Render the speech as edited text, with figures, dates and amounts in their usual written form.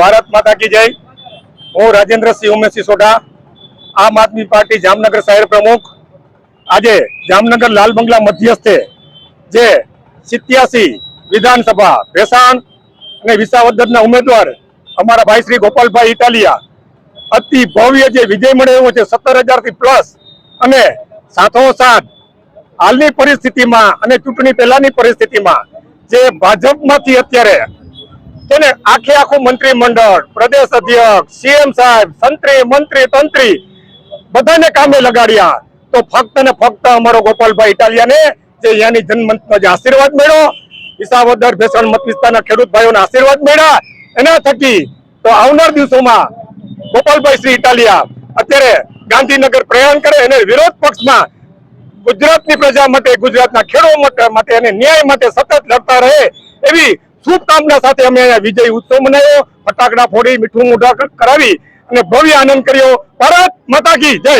भारत माता की जय। हूँ राजेन्द्र सिंह उमेश सिसोटा, आम आदमी पार्टी जामनगर शहर प्रमुख। आज जामनगर लाल बंगला मध्यस्थे जे 87 विधानसभा ભેસાણ અને વિસાવદરના ઉમેદવાર અમારા ભાઈ શ્રી ગોપાલભાઈ ઇટાલિયા અતિ ભવ્ય જે વિજય મળ્યો છે 17,000 થી પ્લસ, અને સાથોસાથ હાલની પરિસ્થિતિમાં અને ચૂંટણી પહેલાની પરિસ્થિતિમાં જે ભાજપમાંથી અત્યારે તેને આખે આખું મંત્રીમંડળ, પ્રદેશ અધ્યક્ષ, સીએમ સાહેબ, સંત્રી, મંત્રી, તંત્રી બધાને કામે લગાડ્યા, તો ફક્ત ને ફક્ત અમારો ગોપાલભાઈ ઇટાલિયાને જે અહીંયાની જનમતનો જે આશીર્વાદ મળ્યો, વિસાવદર ભેસાણ મત વિસ્તારના ખેડૂત ભાઈઓના આશીર્વાદ મળ્યા, એના થકી તો આવનાર દિવસોમાં ગોપાલભાઈ શ્રી ઇટાલિયા અત્યારે ગાંધીનગર પ્રયાણ કરે અને વિરોધ પક્ષમાં ગુજરાતની પ્રજા માટે, ગુજરાતના ખેડૂતો માટે અને ન્યાય માટે સતત લડતા રહે એવી શુભકામના સાથે અમે વિજય ઉત્સવ મનાવ્યો, ફટાકડા ફોડી, મીઠું મોઢા કરાવી અને ભવ્ય આનંદ કર્યો। ભારત માતા કી જય।